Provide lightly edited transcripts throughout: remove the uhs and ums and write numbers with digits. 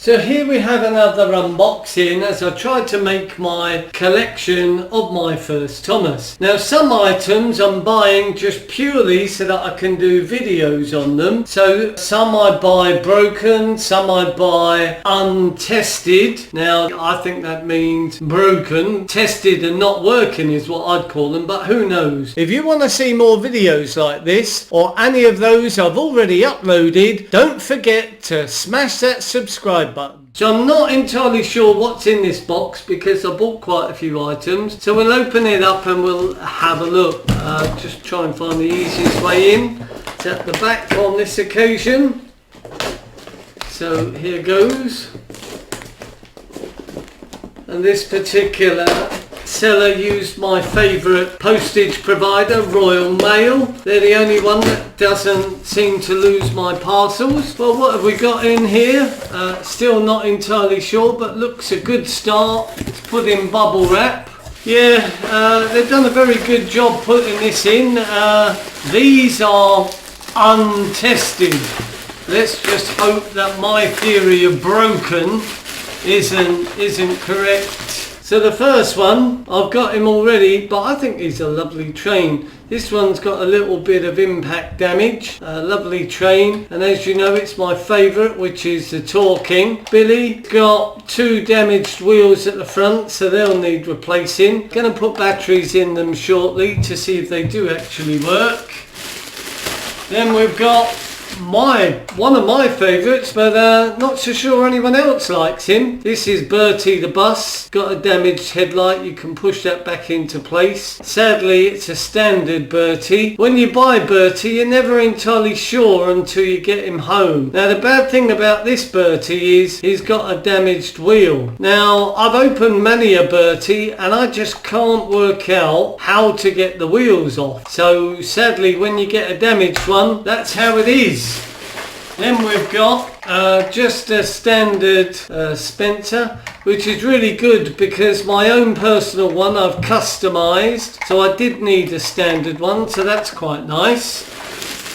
So here we have another unboxing as I tried to make my collection of my first Thomas. Now some items I'm buying just purely so that I can do videos on them. So some I buy broken, some I buy untested. Now I think that means broken. Tested and not working is what I'd call them, but who knows. If you want to see more videos like this or any of those I've already uploaded, don't forget to smash that subscribe button. So I'm not entirely sure what's in this box because I bought quite a few items. So we'll open it up and we'll have a look. Just try and find the easiest way in. It's at the back on this occasion. So here goes. And this particular seller used my favourite postage provider, Royal Mail. They're the only one that doesn't seem to lose my parcels. Well, what have we got in here? Still not entirely sure, but looks a good start. It's put in bubble wrap. Yeah, they've done a very good job putting this in. These are untested. Let's just hope that my theory of broken isn't correct. So the first one, I've got him already, but I think he's a lovely train. This one's got a little bit of impact damage. A lovely train, and as you know, it's my favourite, which is the Talking. Billy got 2 damaged wheels at the front, so they'll need replacing. Gonna put batteries in them shortly to see if they do actually work. Then we've got one of my favourites, but not so sure anyone else likes him. This is Bertie the bus. Got a damaged headlight. You can push that back into place. Sadly, it's a standard Bertie. When you buy Bertie, you're never entirely sure until you get him home. Now the bad thing about this Bertie is he's got a damaged wheel. Now I've opened many a Bertie and I just can't work out how to get the wheels off. So sadly, when you get a damaged one, that's how it is. Then we've got just a standard Spencer, which is really good because my own personal one I've customised, so I did need a standard one, so that's quite nice.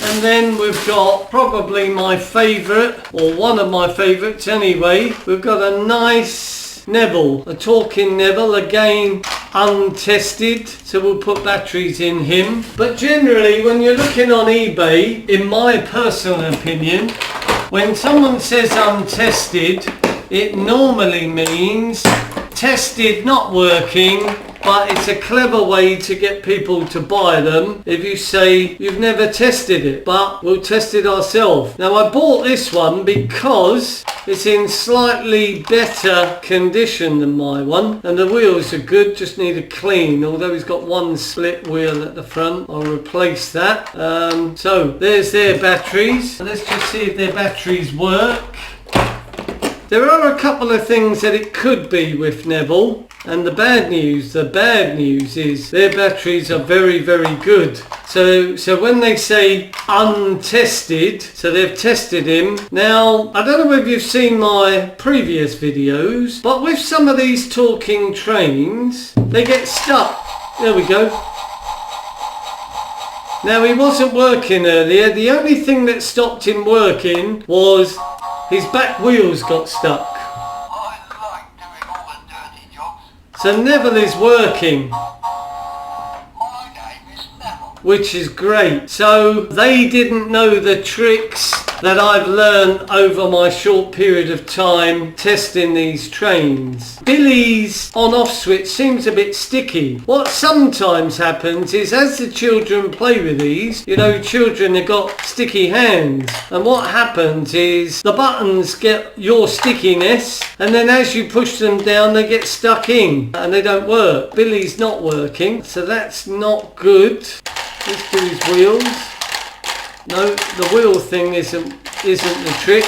And then we've got probably my favourite, or one of my favourites anyway. We've got a nice Neville, a Talking Neville, again untested, so we'll put batteries in him. But generally when you're looking on eBay, in my personal opinion, when someone says untested, it normally means tested, not working, but it's a clever way to get people to buy them if you say you've never tested it, but we'll test it ourselves. Now I bought this one because it's in slightly better condition than my one, and the wheels are good, just need a clean, although he's got one split wheel at the front. I'll replace that. So there's their batteries. Let's just see if their batteries work. There are a couple of things that it could be with Neville, and the bad news is their batteries are very, very good. So when they say untested, so they've tested him. Now, I don't know if you've seen my previous videos, but with some of these talking trains, they get stuck. There we go. Now, he wasn't working earlier. The only thing that stopped him working was his back wheels got stuck. I like doing all the dirty jobs. So Neville is working, My name is Neville. which is great. So they didn't know the tricks that I've learned over my short period of time testing these trains. Billy's on-off switch seems a bit sticky. What sometimes happens is as the children play with these, you know, children have got sticky hands, and what happens is the buttons get your stickiness, and then as you push them down they get stuck in and they don't work. Billy's not working, so that's not good. Let's do his wheels. No, the wheel thing isn't the trick.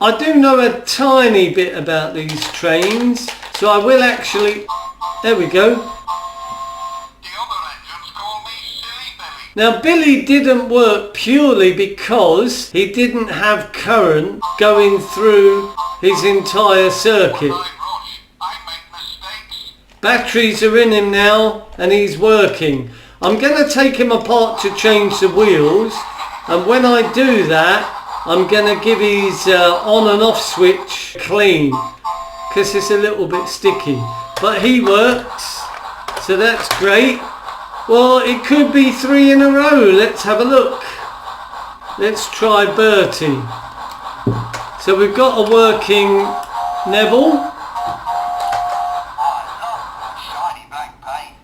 I do know a tiny bit about these trains, so I will actually... There we go. The other engines call me Silly Billy. Now Billy didn't work purely because he didn't have current going through his entire circuit. I rush. I make mistakes. Batteries are in him now and he's working. I'm going to take him apart to change the wheels, and when I do that I'm going to give his on and off switch clean because it's a little bit sticky. But he works, so that's great. Well, it could be 3 in a row. Let's have a look. Let's try Bertie. So we've got a working Neville. Shiny black paint.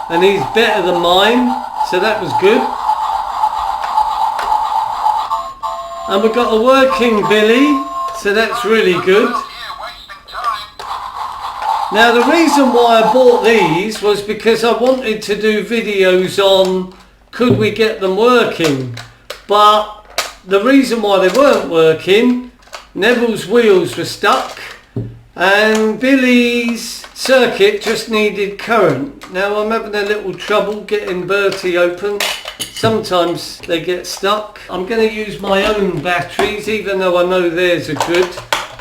And he's better than mine, so that was good. And we've got a working Billy, so that's really good. Here, wasting time. Now the reason why I bought these was because I wanted to do videos on could we get them working, but the reason why they weren't working, Neville's wheels were stuck and Billy's circuit just needed current. Now I'm having a little trouble getting Bertie open. Sometimes they get stuck. I'm going to use my own batteries even though I know theirs are good.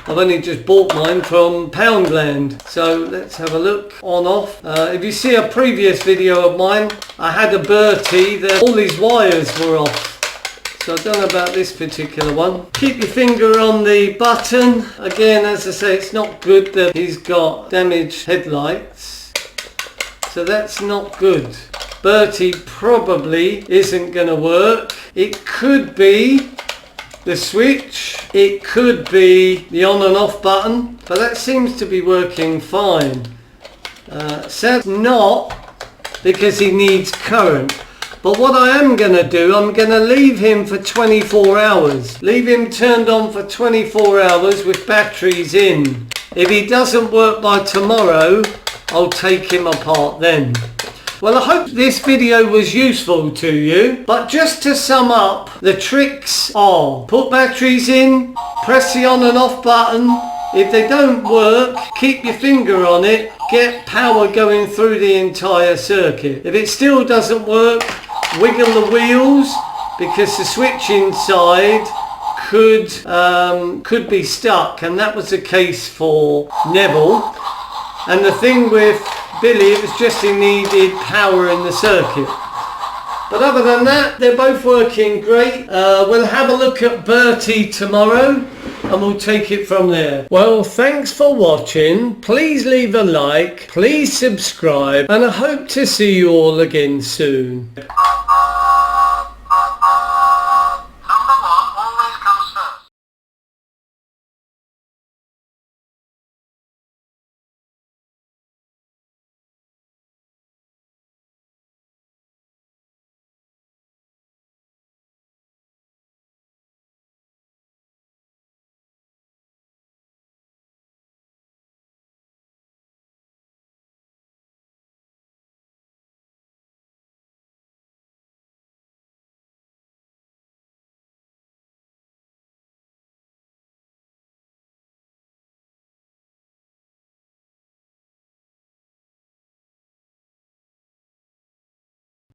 I've only just bought mine from Poundland. So let's have a look. On off. If you see a previous video of mine, I had a Bertie that all his wires were off. So I don't know about this particular one. Keep your finger on the button. Again, as I say, it's not good that he's got damaged headlights. So that's not good. Bertie probably isn't going to work. It could be the switch. It could be the on and off button. But that seems to be working fine. Sadly not, because he needs current. But what I am going to do, I'm going to leave him for 24 hours. Leave him turned on for 24 hours with batteries in. If he doesn't work by tomorrow, I'll take him apart then. Well, I hope this video was useful to you. But just to sum up, the tricks are put batteries in, press the on and off button. If they don't work, keep your finger on it, get power going through the entire circuit. If it still doesn't work, wiggle the wheels because the switch inside could be stuck, and that was the case for Neville. And the thing with Billy, it was just he needed power in the circuit. But other than that, they're both working great. We'll have a look at Bertie tomorrow and we'll take it from there. Well, thanks for watching. Please leave a like, please subscribe, and I hope to see you all again soon.